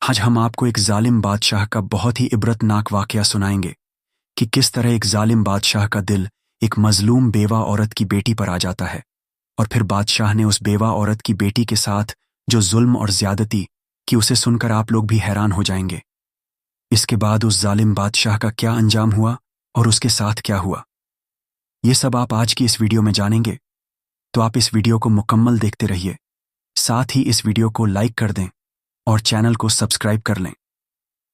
आज हम आपको एक जालिम बादशाह का बहुत ही इबरतनाक वाकया सुनाएंगे कि किस तरह एक जालिम बादशाह का दिल एक मजलूम बेवा औरत की बेटी पर आ जाता है और फिर बादशाह ने उस बेवा औरत की बेटी के साथ जो जुल्म और ज्यादती की उसे सुनकर आप लोग भी हैरान हो जाएंगे। इसके बाद उस जालिम बादशाह का क्या अंजाम हुआ और उसके साथ क्या हुआ, ये सब आप आज की इस वीडियो में जानेंगे। तो आप इस वीडियो को मुकम्मल देखते रहिए, साथ ही इस वीडियो को लाइक कर दें और चैनल को सब्सक्राइब कर लें।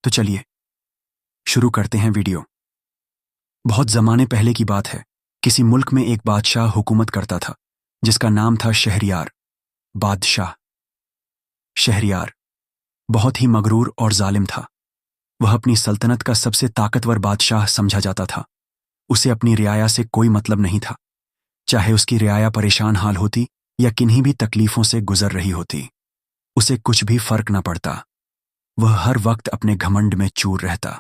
तो चलिए शुरू करते हैं वीडियो। बहुत ज़माने पहले की बात है। किसी मुल्क में एक बादशाह हुकूमत करता था जिसका नाम था शहरयार। बादशाह शहरयार बहुत ही मगरूर और जालिम था। वह अपनी सल्तनत का सबसे ताकतवर बादशाह समझा जाता था। उसे अपनी रियाया से कोई मतलब नहीं था, चाहे उसकी रियाया परेशान हाल होती या किन्हीं भी तकलीफों से गुजर रही होती, उसे कुछ भी फर्क न पड़ता। वह हर वक्त अपने घमंड में चूर रहता,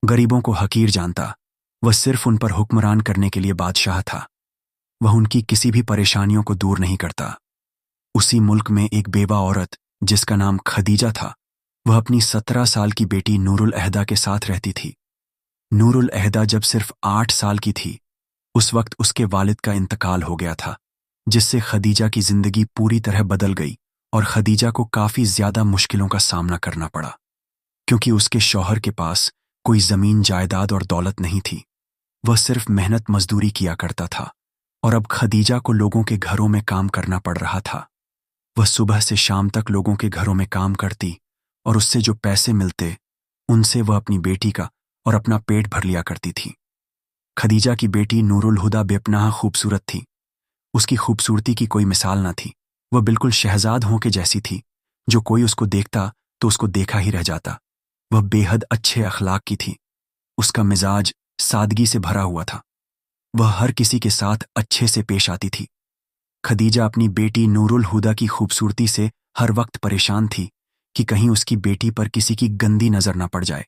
गरीबों को हकीर जानता। वह सिर्फ उन पर हुक्मरान करने के लिए बादशाह था। वह उनकी किसी भी परेशानियों को दूर नहीं करता। उसी मुल्क में एक बेवा औरत जिसका नाम खदीजा था, वह अपनी 17 साल की बेटी नूरुल अहदा के साथ रहती थी। नूरुल अहदा जब सिर्फ 8 साल की थी, उस वक्त उसके वालिद का इंतकाल हो गया था, जिससे खदीजा की जिंदगी पूरी तरह बदल गई और खदीजा को काफी ज्यादा मुश्किलों का सामना करना पड़ा, क्योंकि उसके शौहर के पास कोई जमीन जायदाद और दौलत नहीं थी। वह सिर्फ मेहनत मजदूरी किया करता था और अब खदीजा को लोगों के घरों में काम करना पड़ रहा था। वह सुबह से शाम तक लोगों के घरों में काम करती और उससे जो पैसे मिलते उनसे वह अपनी बेटी का और अपना पेट भर लिया करती थी। खदीजा की बेटी नूरुल हुदा बेपनाह खूबसूरत थी। उसकी खूबसूरती की कोई मिसाल न थी। वह बिल्कुल शहजाद हों के जैसी थी, जो कोई उसको देखता तो उसको देखा ही रह जाता। वह बेहद अच्छे अखलाक की थी। उसका मिजाज सादगी से भरा हुआ था। वह हर किसी के साथ अच्छे से पेश आती थी। खदीजा अपनी बेटी नूरुल हुदा की खूबसूरती से हर वक्त परेशान थी कि कहीं उसकी बेटी पर किसी की गंदी नजर न पड़ जाए,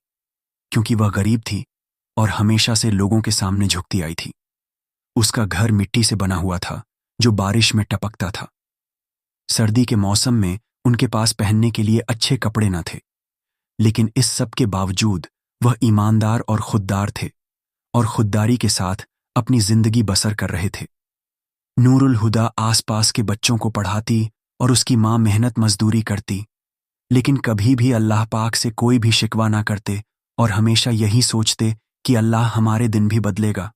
क्योंकि वह गरीब थी और हमेशा से लोगों के सामने झुकती आई थी। उसका घर मिट्टी से बना हुआ था जो बारिश में टपकता था। सर्दी के मौसम में उनके पास पहनने के लिए अच्छे कपड़े न थे, लेकिन इस सब के बावजूद वह ईमानदार और खुददार थे और खुददारी के साथ अपनी जिंदगी बसर कर रहे थे। नूरुल हुदा आसपास के बच्चों को पढ़ाती और उसकी माँ मेहनत मजदूरी करती, लेकिन कभी भी अल्लाह पाक से कोई भी शिकवा ना करते और हमेशा यही सोचते कि अल्लाह हमारे दिन भी बदलेगा,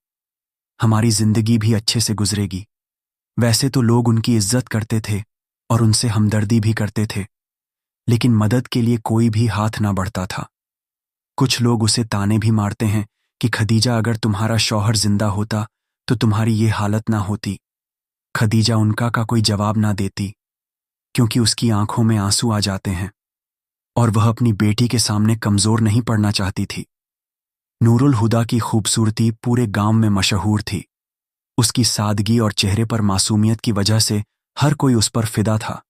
हमारी जिंदगी भी अच्छे से गुजरेगी। वैसे तो लोग उनकी इज्जत करते थे और उनसे हमदर्दी भी करते थे, लेकिन मदद के लिए कोई भी हाथ ना बढ़ता था। कुछ लोग उसे ताने भी मारते हैं कि खदीजा, अगर तुम्हारा शौहर जिंदा होता तो तुम्हारी ये हालत ना होती। खदीजा उनका का कोई जवाब ना देती, क्योंकि उसकी आंखों में आंसू आ जाते हैं और वह अपनी बेटी के सामने कमजोर नहीं पड़ना चाहती थी। नूरुल हुदा की खूबसूरती पूरे गांव में मशहूर थी। उसकी सादगी और चेहरे पर मासूमियत की वजह से हर कोई उस पर फिदा था।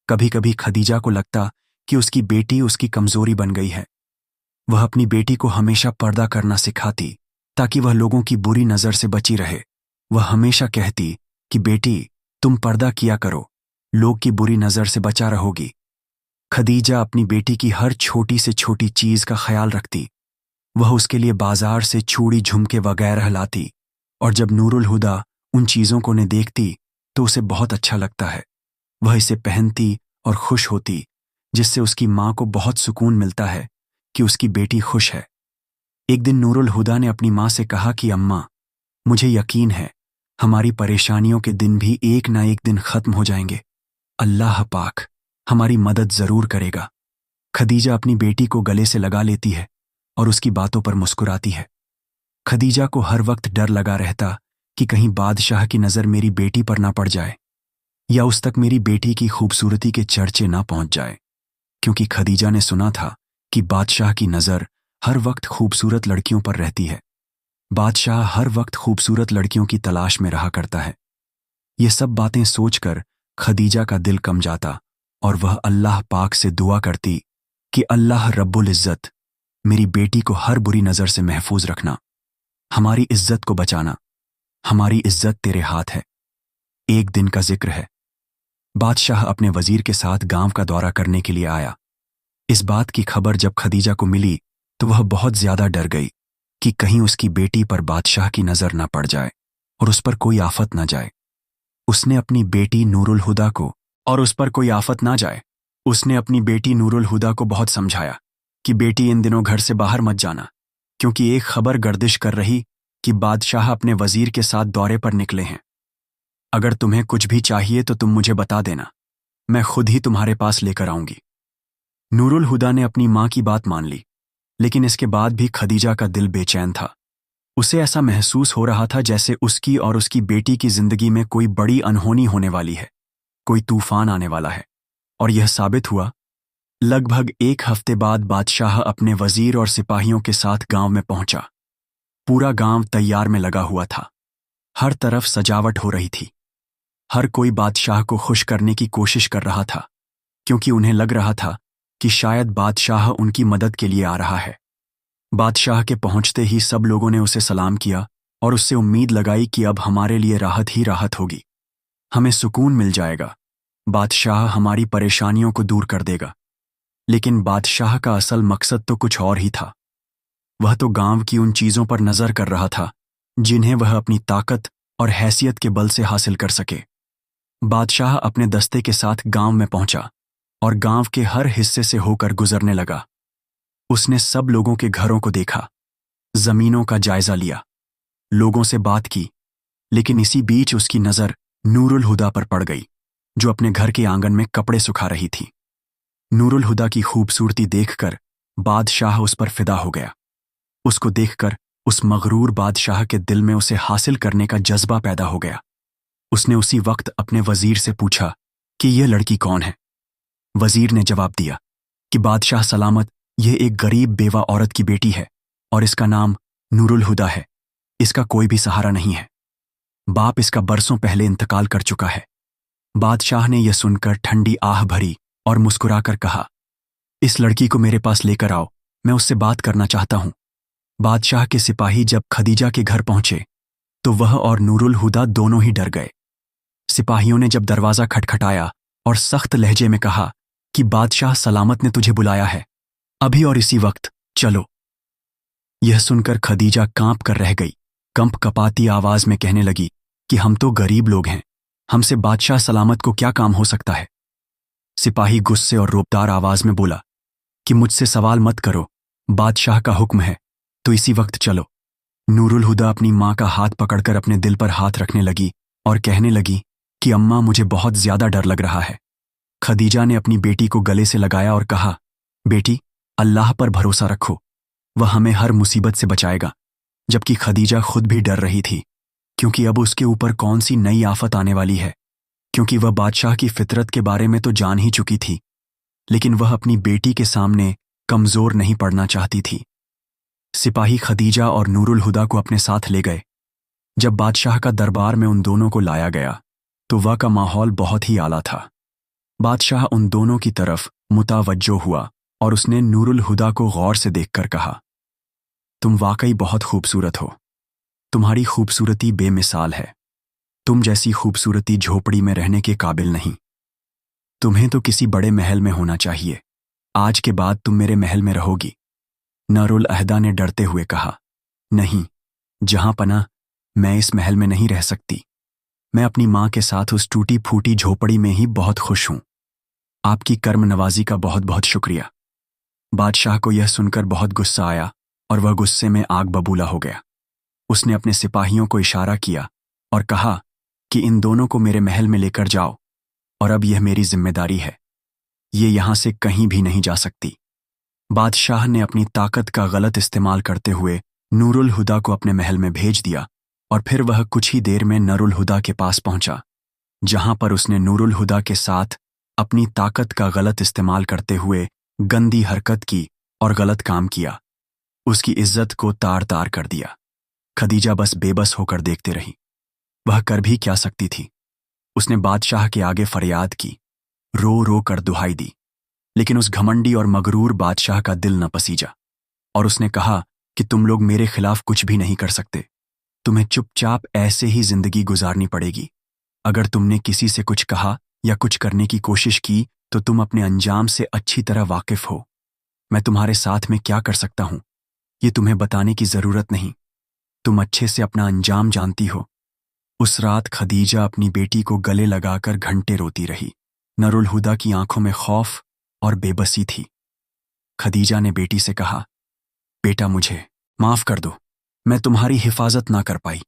कभी कभी खदीजा को लगता कि उसकी बेटी उसकी कमजोरी बन गई है। वह अपनी बेटी को हमेशा पर्दा करना सिखाती ताकि वह लोगों की बुरी नजर से बची रहे। वह हमेशा कहती कि बेटी, तुम पर्दा किया करो, लोग की बुरी नजर से बचा रहोगी। खदीजा अपनी बेटी की हर छोटी से छोटी चीज का ख्याल रखती। वह उसके लिए बाजार से चूड़ी झुमके वगैरह लाती और जब नूरुल हुदा उन चीजों को ने देखती तो उसे बहुत अच्छा लगता है। वह इसे पहनती और खुश होती, जिससे उसकी माँ को बहुत सुकून मिलता है कि उसकी बेटी खुश है। एक दिन नूरुल हुदा ने अपनी माँ से कहा कि अम्मा, मुझे यकीन है हमारी परेशानियों के दिन भी एक ना एक दिन खत्म हो जाएंगे। अल्लाह पाक हमारी मदद जरूर करेगा। खदीजा अपनी बेटी को गले से लगा लेती है और उसकी बातों पर मुस्कुराती है। खदीजा को हर वक्त डर लगा रहता कि कहीं बादशाह की नजर मेरी बेटी पर ना पड़ जाए या उस तक मेरी बेटी की खूबसूरती के चर्चे ना पहुंच जाए, क्योंकि खदीजा ने सुना था कि बादशाह की नजर हर वक्त खूबसूरत लड़कियों पर रहती है। बादशाह हर वक्त खूबसूरत लड़कियों की तलाश में रहा करता है। ये सब बातें सोचकर खदीजा का दिल कम जाता और वह अल्लाह पाक से दुआ करती कि अल्लाह रब्बुल इज्जत, मेरी बेटी को हर बुरी नजर से महफूज रखना, हमारी इज्जत को बचाना, हमारी इज्जत तेरे हाथ है। एक दिन का जिक्र है। बादशाह अपने वजीर के साथ गांव का दौरा करने के लिए आया। इस बात की खबर जब खदीजा को मिली तो वह बहुत ज्यादा डर गई कि कहीं उसकी बेटी पर बादशाह की नजर न पड़ जाए और उस पर कोई आफत न जाए। उसने अपनी बेटी नूरुल हुदा को और उस पर कोई आफत ना जाए उसने अपनी बेटी नूरुल हुदा को बहुत समझाया कि बेटी इन दिनों घर से बाहर मत जाना, क्योंकि एक खबर गर्दिश कर रही कि बादशाह अपने वजीर के साथ दौरे पर निकले हैं। अगर तुम्हें कुछ भी चाहिए तो तुम मुझे बता देना, मैं खुद ही तुम्हारे पास लेकर आऊंगी। नूरुल हुदा ने अपनी मां की बात मान ली, लेकिन इसके बाद भी खदीजा का दिल बेचैन था। उसे ऐसा महसूस हो रहा था जैसे उसकी और उसकी बेटी की जिंदगी में कोई बड़ी अनहोनी होने वाली है, कोई तूफान आने वाला है। और यह साबित हुआ। लगभग एक हफ्ते बाद बादशाह अपने वजीर और सिपाहियों के साथ गांव में पहुंचा। पूरा गांव तैयार में लगा हुआ था। हर तरफ सजावट हो रही थी। हर कोई बादशाह को खुश करने की कोशिश कर रहा था, क्योंकि उन्हें लग रहा था कि शायद बादशाह उनकी मदद के लिए आ रहा है। बादशाह के पहुंचते ही सब लोगों ने उसे सलाम किया और उससे उम्मीद लगाई कि अब हमारे लिए राहत ही राहत होगी, हमें सुकून मिल जाएगा, बादशाह हमारी परेशानियों को दूर कर देगा। लेकिन बादशाह का असल मकसद तो कुछ और ही था। वह तो गांव की उन चीजों पर नजर कर रहा था जिन्हें वह अपनी ताकत और हैसियत के बल से हासिल कर सके। बादशाह अपने दस्ते के साथ गांव में पहुंचा और गांव के हर हिस्से से होकर गुजरने लगा। उसने सब लोगों के घरों को देखा, जमीनों का जायजा लिया, लोगों से बात की, लेकिन इसी बीच उसकी नजर नूरुल हुदा पर पड़ गई, जो अपने घर के आंगन में कपड़े सुखा रही थी। नूरुल हुदा की खूबसूरती देखकर बादशाह उस पर फिदा हो गया। उसको देखकर उस मगरूर बादशाह के दिल में उसे हासिल करने का जज्बा पैदा हो गया। उसने उसी वक्त अपने वजीर से पूछा कि यह लड़की कौन है। वजीर ने जवाब दिया कि बादशाह सलामत, यह एक गरीब बेवा औरत की बेटी है और इसका नाम नूरुल हुदा है। इसका कोई भी सहारा नहीं है। बाप इसका बरसों पहले इंतकाल कर चुका है। बादशाह ने यह सुनकर ठंडी आह भरी और मुस्कुराकर कहा, इस लड़की को मेरे पास लेकर आओ, मैं उससे बात करना चाहता हूं। बादशाह के सिपाही जब खदीजा के घर पहुंचे तो वह और नूरुल हुदा दोनों ही डर गए। सिपाहियों ने जब दरवाजा खटखटाया और सख्त लहजे में कहा कि बादशाह सलामत ने तुझे बुलाया है, अभी और इसी वक्त चलो। यह सुनकर खदीजा कांप कर रह गई। कंप कपाती आवाज में कहने लगी कि हम तो गरीब लोग हैं, हमसे बादशाह सलामत को क्या काम हो सकता है। सिपाही गुस्से और रोबदार आवाज में बोला कि मुझसे सवाल मत करो, बादशाह का हुक्म है तो इसी वक्त चलो। नूरुल हुदा अपनी मां का हाथ पकड़कर अपने दिल पर हाथ रखने लगी और कहने लगी कि अम्मा, मुझे बहुत ज्यादा डर लग रहा है। खदीजा ने अपनी बेटी को गले से लगाया और कहा, बेटी, अल्लाह पर भरोसा रखो, वह हमें हर मुसीबत से बचाएगा। जबकि खदीजा खुद भी डर रही थी, क्योंकि अब उसके ऊपर कौन सी नई आफत आने वाली है, क्योंकि वह बादशाह की फितरत के बारे में तो जान ही चुकी थी, लेकिन वह अपनी बेटी के सामने कमजोर नहीं पड़ना चाहती थी। सिपाही खदीजा और नूरुल हुदा को अपने साथ ले गए। जब बादशाह का दरबार में उन दोनों को लाया गया तो वह का माहौल बहुत ही आला था। बादशाह उन दोनों की तरफ मुतावज्जो हुआ और उसने नूरुल हुदा को गौर से देखकर कहा, तुम वाकई बहुत खूबसूरत हो। तुम्हारी खूबसूरती बेमिसाल है। तुम जैसी खूबसूरती झोपड़ी में रहने के काबिल नहीं। तुम्हें तो किसी बड़े महल में होना चाहिए। आज के बाद तुम मेरे महल में रहोगी। नूरुल अहदा ने डरते हुए कहा, नहीं जहां पना, मैं इस महल में नहीं रह सकती। मैं अपनी मां के साथ उस टूटी फूटी झोपड़ी में ही बहुत खुश हूं। आपकी कर्म नवाजी का बहुत बहुत शुक्रिया। बादशाह को यह सुनकर बहुत गुस्सा आया और वह गुस्से में आग बबूला हो गया। उसने अपने सिपाहियों को इशारा किया और कहा कि इन दोनों को मेरे महल में लेकर जाओ, और अब यह मेरी जिम्मेदारी है। ये यहां से कहीं भी नहीं जा सकती। बादशाह ने अपनी ताकत का गलत इस्तेमाल करते हुए नूरुल हुदा को अपने महल में भेज दिया और फिर वह कुछ ही देर में नूरुल हुदा के पास पहुंचा, जहां पर उसने नूरुल हुदा के साथ अपनी ताकत का गलत इस्तेमाल करते हुए गंदी हरकत की और गलत काम किया। उसकी इज्जत को तार तार कर दिया। खदीजा बस बेबस होकर देखते रही। वह कर भी क्या सकती थी। उसने बादशाह के आगे फरियाद की, रो रो कर दुहाई दी, लेकिन उस घमंडी और मगरूर बादशाह का दिल न पसीजा और उसने कहा कि तुम लोग मेरे खिलाफ कुछ भी नहीं कर सकते। तुम्हें चुपचाप ऐसे ही जिंदगी गुजारनी पड़ेगी। अगर तुमने किसी से कुछ कहा या कुछ करने की कोशिश की तो तुम अपने अंजाम से अच्छी तरह वाकिफ हो। मैं तुम्हारे साथ में क्या कर सकता हूं ये तुम्हें बताने की जरूरत नहीं, तुम अच्छे से अपना अंजाम जानती हो। उस रात खदीजा अपनी बेटी को गले लगाकर घंटे रोती रही। नूरुल हुदा की आंखों में खौफ और बेबसी थी। खदीजा ने बेटी से कहा, बेटा मुझे माफ कर दो, मैं तुम्हारी हिफाजत ना कर पाई।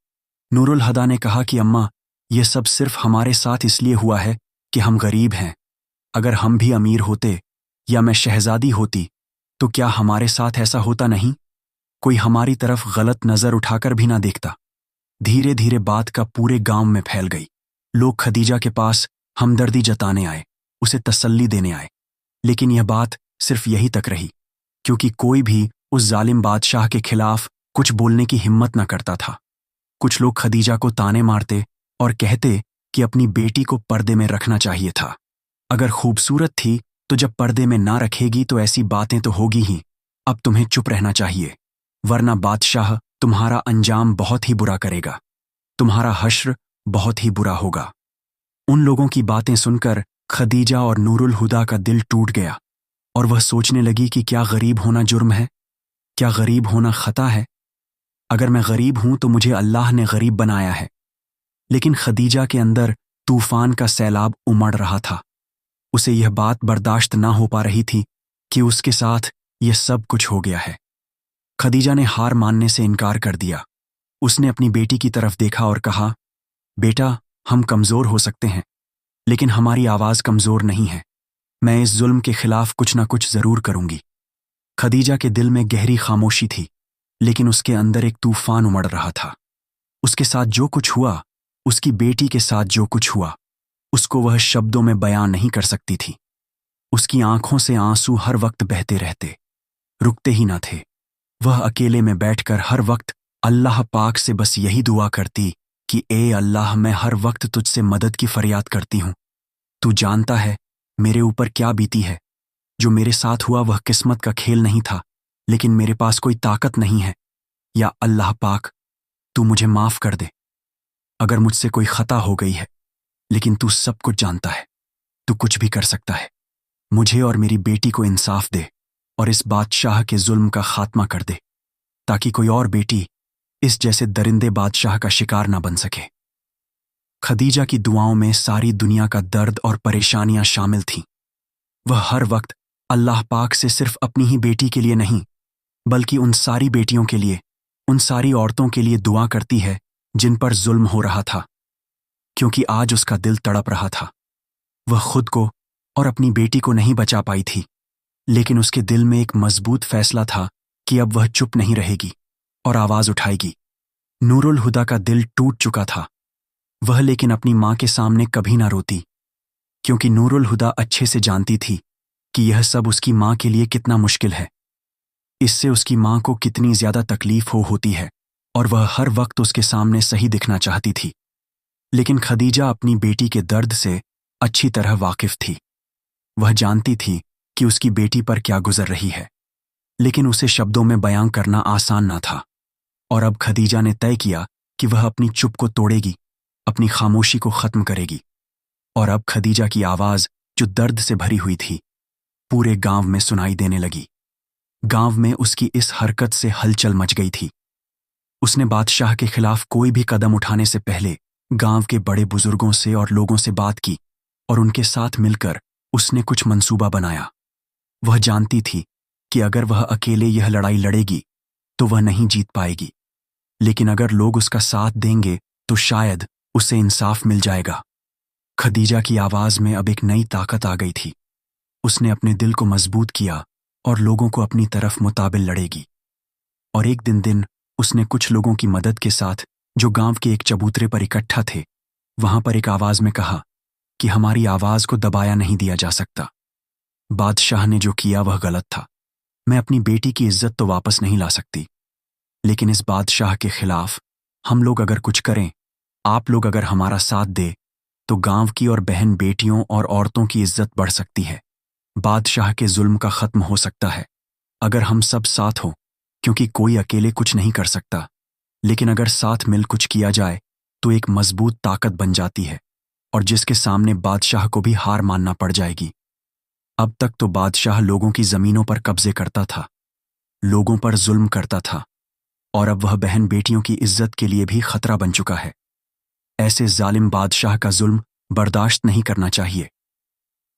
नूरुल हुदा ने कहा कि अम्मा, यह सब सिर्फ हमारे साथ इसलिए हुआ है कि हम गरीब हैं। अगर हम भी अमीर होते या मैं शहजादी होती तो क्या हमारे साथ ऐसा होता नहीं? कोई हमारी तरफ गलत नजर उठाकर भी ना देखता। धीरे धीरे बात का पूरे गांव में फैल गई। लोग खदीजा के पास हमदर्दी जताने आए, उसे तसल्ली देने आए। लेकिन यह बात सिर्फ यही तक रही, क्योंकि कोई भी उस जालिम बादशाह के खिलाफ कुछ बोलने की हिम्मत न करता था। कुछ लोग खदीजा को ताने मारते और कहते कि अपनी बेटी को पर्दे में रखना चाहिए था। अगर खूबसूरत थी तो जब पर्दे में ना रखेगी तो ऐसी बातें तो होगी ही। अब तुम्हें चुप रहना चाहिए, वरना बादशाह तुम्हारा अंजाम बहुत ही बुरा करेगा, तुम्हारा हश्र बहुत ही बुरा होगा। उन लोगों की बातें सुनकर खदीजा और नूरुल हुदा का दिल टूट गया और वह सोचने लगी कि क्या गरीब होना जुर्म है? क्या गरीब होना खता है? अगर मैं गरीब हूं तो मुझे अल्लाह ने गरीब बनाया है। लेकिन खदीजा के अंदर तूफान का सैलाब उमड़ रहा था। उसे यह बात बर्दाश्त ना हो पा रही थी कि उसके साथ यह सब कुछ हो गया है। खदीजा ने हार मानने से इनकार कर दिया। उसने अपनी बेटी की तरफ देखा और कहा, बेटा, हम कमजोर हो सकते हैं, लेकिन हमारी आवाज कमजोर नहीं है। मैं इस जुल्म के खिलाफ कुछ ना कुछ जरूर करूंगी। खदीजा के दिल में गहरी खामोशी थी, लेकिन उसके अंदर एक तूफान उमड़ रहा था। उसके साथ जो कुछ हुआ, उसकी बेटी के साथ जो कुछ हुआ, उसको वह शब्दों में बयान नहीं कर सकती थी। उसकी आंखों से आंसू हर वक्त बहते रहते, रुकते ही ना थे। वह अकेले में बैठकर हर वक्त अल्लाह पाक से बस यही दुआ करती कि ए अल्लाह, मैं हर वक्त तुझसे मदद की फरियाद करती हूं। तू जानता है मेरे ऊपर क्या बीती है। जो मेरे साथ हुआ वह किस्मत का खेल नहीं था, लेकिन मेरे पास कोई ताकत नहीं है। या अल्लाह पाक, तू मुझे माफ कर दे अगर मुझसे कोई खता हो गई है, लेकिन तू सब कुछ जानता है, तू कुछ भी कर सकता है। मुझे और मेरी बेटी को इंसाफ दे और इस बादशाह के जुल्म का खात्मा कर दे, ताकि कोई और बेटी इस जैसे दरिंदे बादशाह का शिकार ना बन सके। खदीजा की दुआओं में सारी दुनिया का दर्द और परेशानियां शामिल थीं। वह हर वक्त अल्लाह पाक से सिर्फ अपनी ही बेटी के लिए नहीं, बल्कि उन सारी बेटियों के लिए, उन सारी औरतों के लिए दुआ करती है जिन पर जुल्म हो रहा था, क्योंकि आज उसका दिल तड़प रहा था। वह खुद को और अपनी बेटी को नहीं बचा पाई थी, लेकिन उसके दिल में एक मजबूत फैसला था कि अब वह चुप नहीं रहेगी और आवाज उठाएगी। नूरुल हुदा का दिल टूट चुका था। वह लेकिन अपनी मां के सामने कभी ना रोती, क्योंकि नूरुल हुदा अच्छे से जानती थी कि यह सब उसकी मां के लिए कितना मुश्किल है। इससे उसकी मां को कितनी ज्यादा तकलीफ होती है और वह हर वक्त उसके सामने सही दिखना चाहती थी। लेकिन खदीजा अपनी बेटी के दर्द से अच्छी तरह वाकिफ थी। वह जानती थी कि उसकी बेटी पर क्या गुजर रही है, लेकिन उसे शब्दों में बयां करना आसान ना था। और अब खदीजा ने तय किया कि वह अपनी चुप को तोड़ेगी, अपनी खामोशी को खत्म करेगी। और अब खदीजा की आवाज, जो दर्द से भरी हुई थी, पूरे गांव में सुनाई देने लगी। गांव में उसकी इस हरकत से हलचल मच गई थी। उसने बादशाह के खिलाफ कोई भी कदम उठाने से पहले गांव के बड़े बुजुर्गों से और लोगों से बात की और उनके साथ मिलकर उसने कुछ मंसूबा बनाया। वह जानती थी कि अगर वह अकेले यह लड़ाई लड़ेगी तो वह नहीं जीत पाएगी, लेकिन अगर लोग उसका साथ देंगे तो शायद उसे इंसाफ मिल जाएगा। खदीजा की आवाज में अब एक नई ताकत आ गई थी। उसने अपने दिल को मजबूत किया और लोगों को अपनी तरफ मुताबिल लड़ेगी। और एक दिन उसने कुछ लोगों की मदद के साथ, जो गांव के एक चबूतरे पर इकट्ठा थे, वहां पर एक आवाज में कहा कि हमारी आवाज को दबाया नहीं दिया जा सकता। बादशाह ने जो किया वह गलत था। मैं अपनी बेटी की इज्जत तो वापस नहीं ला सकती, लेकिन इस बादशाह के खिलाफ हम लोग अगर कुछ करें, आप लोग अगर हमारा साथ दे, तो गांव की और बहन बेटियों और औरतों की इज्जत बढ़ सकती है। बादशाह के जुल्म का खत्म हो सकता है अगर हम सब साथ हों, क्योंकि कोई अकेले कुछ नहीं कर सकता, लेकिन अगर साथ मिल कुछ किया जाए तो एक मजबूत ताकत बन जाती है और जिसके सामने बादशाह को भी हार मानना पड़ जाएगी। अब तक तो बादशाह लोगों की जमीनों पर कब्जे करता था, लोगों पर जुल्म करता था, और अब वह बहन बेटियों की इज्जत के लिए भी खतरा बन चुका है। ऐसे जालिम बादशाह का जुल्म बर्दाश्त नहीं करना चाहिए।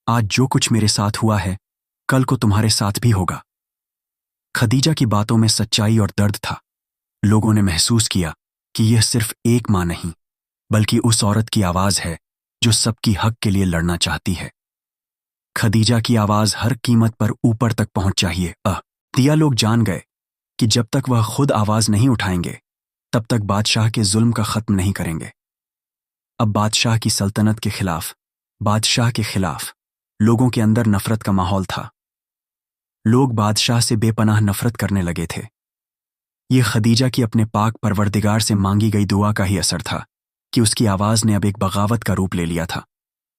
आज जो कुछ मेरे साथ हुआ है, कल को तुम्हारे साथ भी होगा। खदीजा की बातों में सच्चाई और दर्द था। लोगों ने महसूस किया कि यह सिर्फ एक मां नहीं, बल्कि उस औरत की आवाज है जो सबकी हक के लिए लड़ना चाहती है। खदीजा की आवाज हर कीमत पर ऊपर तक पहुंच चाहिए। दिया लोग जान गए कि जब तक वह खुद आवाज नहीं उठाएंगे, तब तक बादशाह के जुल्म का खत्म नहीं करेंगे। अब बादशाह की सल्तनत के खिलाफ, बादशाह के खिलाफ लोगों के अंदर नफरत का माहौल था। लोग बादशाह से बेपनाह नफरत करने लगे थे। यह खदीजा की अपने पाक परवरदिगार से मांगी गई दुआ का ही असर था कि उसकी आवाज ने अब एक बगावत का रूप ले लिया था,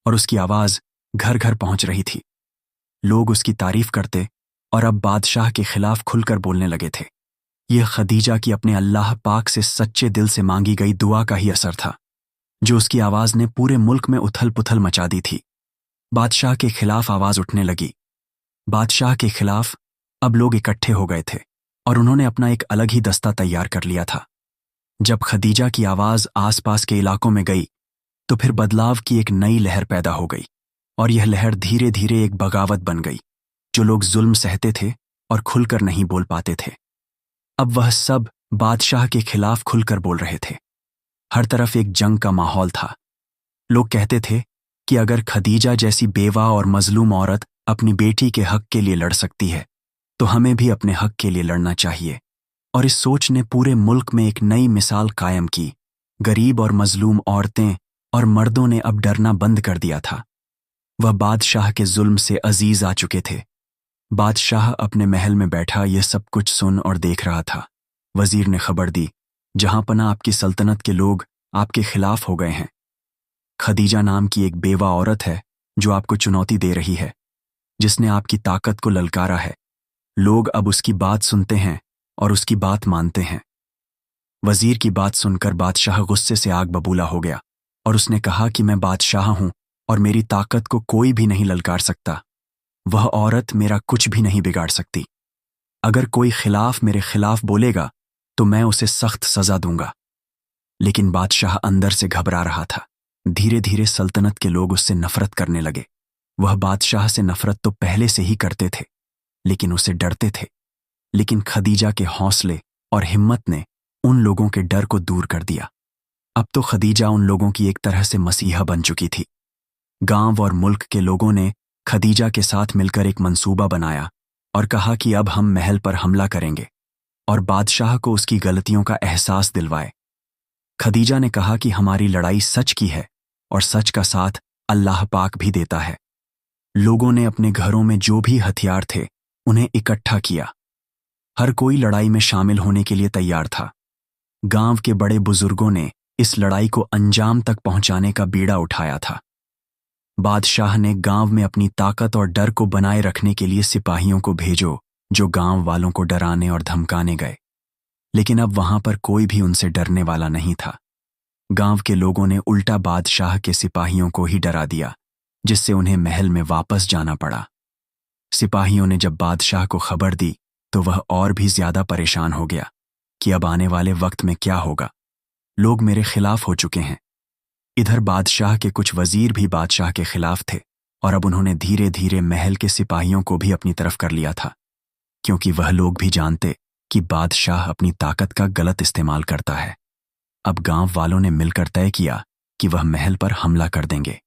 और उसकी आवाज घर घर पहुंच रही थी। लोग उसकी तारीफ करते और अब बादशाह के खिलाफ खुलकर बोलने लगे थे। यह खदीजा की अपने अल्लाह पाक से सच्चे दिल से मांगी गई दुआ का ही असर था, जो उसकी आवाज ने पूरे मुल्क में उथल पुथल मचा दी थी। बादशाह के खिलाफ आवाज उठने लगी। बादशाह के खिलाफ अब लोग इकट्ठे हो गए थे, और उन्होंने अपना एक अलग ही दस्ता तैयार कर लिया था। जब खदीजा की आवाज आसपास के इलाकों में गई, तो फिर बदलाव की एक नई लहर पैदा हो गई, और यह लहर धीरे धीरे एक बगावत बन गई। जो लोग जुल्म सहते थे और खुलकर नहीं बोल पाते थे, अब वह सब बादशाह के खिलाफ खुलकर बोल रहे थे। हर तरफ एक जंग का माहौल था। लोग कहते थे कि अगर खदीजा जैसी बेवा और मजलूम औरत अपनी बेटी के हक के लिए लड़ सकती है, तो हमें भी अपने हक के लिए लड़ना चाहिए। और इस सोच ने पूरे मुल्क में एक नई मिसाल कायम की। गरीब और मजलूम औरतें और मर्दों ने अब डरना बंद कर दिया था। वह बादशाह के जुल्म से अजीज आ चुके थे। बादशाह अपने महल में बैठा यह सब कुछ सुन और देख रहा था। वजीर ने खबर दी, जहां पना आपकी सल्तनत के लोग आपके खिलाफ हो गए हैं। खदीजा नाम की एक बेवा औरत है जो आपको चुनौती दे रही है, जिसने आपकी ताकत को ललकारा है। लोग अब उसकी बात सुनते हैं और उसकी बात मानते हैं। वजीर की बात सुनकर बादशाह गुस्से से आग बबूला हो गया, और उसने कहा कि मैं बादशाह हूं और मेरी ताकत को कोई भी नहीं ललकार सकता। वह औरत मेरा कुछ भी नहीं बिगाड़ सकती। अगर कोई खिलाफ मेरे खिलाफ बोलेगा तो मैं उसे सख्त सजा दूंगा। लेकिन बादशाह अंदर से घबरा रहा था। धीरे धीरे सल्तनत के लोग उससे नफरत करने लगे। वह बादशाह से नफरत तो पहले से ही करते थे, लेकिन उसे डरते थे। लेकिन खदीजा के हौसले और हिम्मत ने उन लोगों के डर को दूर कर दिया। अब तो खदीजा उन लोगों की एक तरह से मसीहा बन चुकी थी। गांव और मुल्क के लोगों ने खदीजा के साथ मिलकर एक मंसूबा बनाया और कहा कि अब हम महल पर हमला करेंगे और बादशाह को उसकी गलतियों का एहसास दिलवाए। खदीजा ने कहा कि हमारी लड़ाई सच की है और सच का साथ अल्लाह पाक भी देता है। लोगों ने अपने घरों में जो भी हथियार थे उन्हें इकट्ठा किया। हर कोई लड़ाई में शामिल होने के लिए तैयार था। गांव के बड़े बुजुर्गों ने इस लड़ाई को अंजाम तक पहुंचाने का बीड़ा उठाया था। बादशाह ने गांव में अपनी ताकत और डर को बनाए रखने के लिए सिपाहियों को भेजो, जो गांव वालों को डराने और धमकाने गए। लेकिन अब वहां पर कोई भी उनसे डरने वाला नहीं था। गांव के लोगों ने उल्टा बादशाह के सिपाहियों को ही डरा दिया, जिससे उन्हें महल में वापस जाना पड़ा। सिपाहियों ने जब बादशाह को खबर दी तो वह और भी ज्यादा परेशान हो गया कि अब आने वाले वक्त में क्या होगा। लोग मेरे खिलाफ हो चुके हैं। इधर बादशाह के कुछ वजीर भी बादशाह के खिलाफ थे, और अब उन्होंने धीरे धीरे महल के सिपाहियों को भी अपनी तरफ कर लिया था, क्योंकि वह लोग भी जानते कि बादशाह अपनी ताकत का गलत इस्तेमाल करता है। अब गांव वालों ने मिलकर तय किया कि वह महल पर हमला कर देंगे।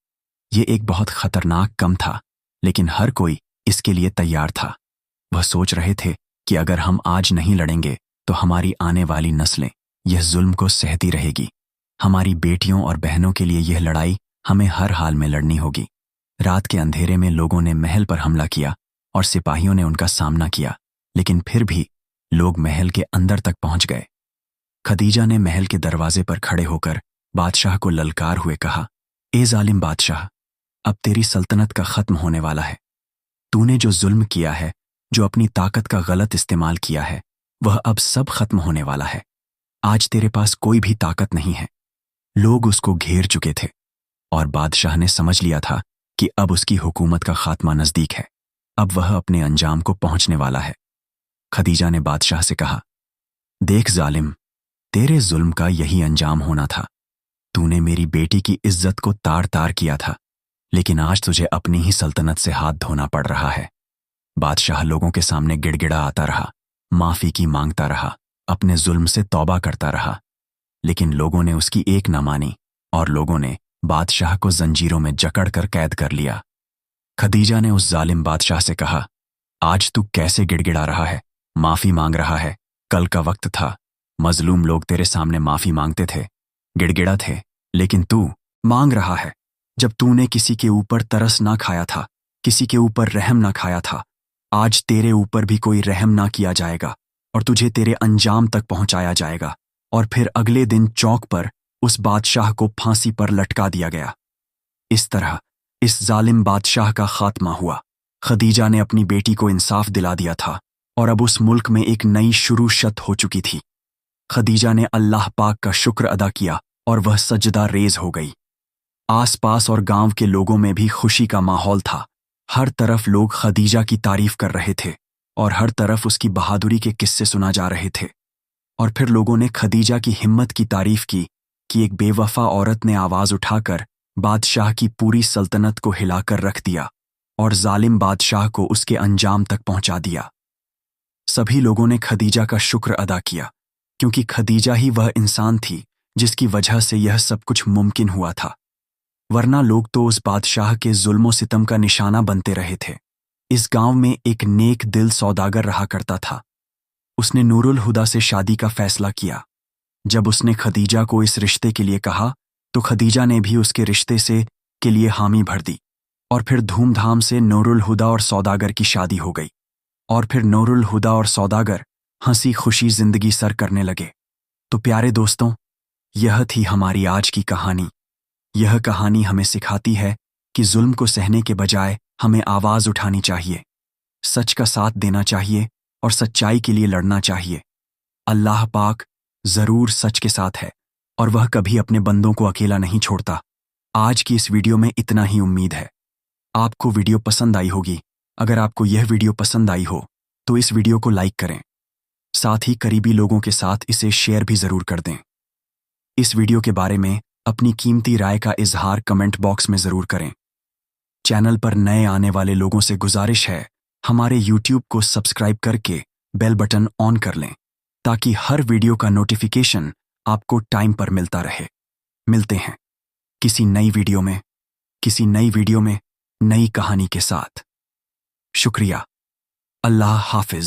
ये एक बहुत खतरनाक कम था, लेकिन हर कोई इसके लिए तैयार था। वह सोच रहे थे कि अगर हम आज नहीं लड़ेंगे तो हमारी आने वाली नस्लें यह जुल्म को सहती रहेगी। हमारी बेटियों और बहनों के लिए यह लड़ाई हमें हर हाल में लड़नी होगी। रात के अंधेरे में लोगों ने महल पर हमला किया और सिपाहियों ने उनका सामना किया, लेकिन फिर भी लोग महल के अंदर तक पहुंच गए। खदीजा ने महल के दरवाजे पर खड़े होकर बादशाह को ललकार हुए कहा, ए जालिम बादशाह, अब तेरी सल्तनत का खत्म होने वाला है। तूने जो जुल्म किया है, जो अपनी ताकत का गलत इस्तेमाल किया है, वह अब सब खत्म होने वाला है। आज तेरे पास कोई भी ताकत नहीं है। लोग उसको घेर चुके थे और बादशाह ने समझ लिया था कि अब उसकी हुकूमत का खात्मा नजदीक है। अब वह अपने अंजाम को पहुंचने वाला है। खदीजा ने बादशाह से कहा, देख जालिम, तेरे जुल्म का यही अंजाम होना था। तूने मेरी बेटी की इज्जत को तार तार किया था, लेकिन आज तुझे अपनी ही सल्तनत से हाथ धोना पड़ रहा है। बादशाह लोगों के सामने गिड़गिड़ा आता रहा, माफी की मांगता रहा, अपने जुल्म से तौबा करता रहा, लेकिन लोगों ने उसकी एक न मानी और लोगों ने बादशाह को जंजीरों में जकड़ कर कैद कर लिया। खदीजा ने उस जालिम बादशाह से कहा, आज तू कैसे गिड़गिड़ा रहा है, माफी मांग रहा है? कल का वक्त था, मजलूम लोग तेरे सामने माफी मांगते थे, गिड़गिड़ा थे, लेकिन तू मांग रहा है जब तूने किसी के ऊपर तरस ना खाया था, किसी के ऊपर रहम ना खाया था। आज तेरे ऊपर भी कोई रहम ना किया जाएगा और तुझे तेरे अंजाम तक पहुंचाया जाएगा। और फिर अगले दिन चौक पर उस बादशाह को फांसी पर लटका दिया गया। इस तरह इस जालिम बादशाह का खात्मा हुआ। खदीजा ने अपनी बेटी को इंसाफ दिला दिया था और अब उस मुल्क में एक नई शुरू-शत हो चुकी थी। खदीजा ने अल्लाह पाक का शुक्र अदा किया और वह सजदा रेज हो गई। आसपास और गांव के लोगों में भी खुशी का माहौल था। हर तरफ लोग खदीजा की तारीफ कर रहे थे और हर तरफ उसकी बहादुरी के किस्से सुना जा रहे थे। और फिर लोगों ने खदीजा की हिम्मत की तारीफ की कि एक बेवफा औरत ने आवाज उठाकर बादशाह की पूरी सल्तनत को हिलाकर रख दिया और जालिम बादशाह को उसके अंजाम तक पहुंचा दिया। सभी लोगों ने खदीजा का शुक्र अदा किया, क्योंकि खदीजा ही वह इंसान थी जिसकी वजह से यह सब कुछ मुमकिन हुआ था, वरना लोग तो उस बादशाह के जुल्मो सितम का निशाना बनते रहे थे। इस गांव में एक नेक दिल सौदागर रहा करता था। उसने नूरुल हुदा से शादी का फैसला किया। जब उसने खदीजा को इस रिश्ते के लिए कहा तो खदीजा ने भी उसके रिश्ते से के लिए हामी भर दी और फिर धूमधाम से नूरुल हुदा और सौदागर की शादी हो गई। और फिर नूरुल हुदा और सौदागर हंसी खुशी जिंदगी सर करने लगे। तो प्यारे दोस्तों, यह थी हमारी आज की कहानी। यह कहानी हमें सिखाती है कि जुल्म को सहने के बजाय हमें आवाज उठानी चाहिए, सच का साथ देना चाहिए और सच्चाई के लिए लड़ना चाहिए। अल्लाह पाक जरूर सच के साथ है और वह कभी अपने बंदों को अकेला नहीं छोड़ता। आज की इस वीडियो में इतना ही उम्मीद है आपको वीडियो पसंद आई होगी। अगर आपको यह वीडियो पसंद आई हो तो इस वीडियो को लाइक करें, साथ ही करीबी लोगों के साथ इसे शेयर भी जरूर कर दें। इस वीडियो के बारे में अपनी कीमती राय का इजहार कमेंट बॉक्स में जरूर करें। चैनल पर नए आने वाले लोगों से गुजारिश है, हमारे YouTube को सब्सक्राइब करके बेल बटन ऑन कर लें ताकि हर वीडियो का नोटिफिकेशन आपको टाइम पर मिलता रहे। मिलते हैं किसी नई वीडियो में नई कहानी के साथ। शुक्रिया। अल्लाह हाफिज।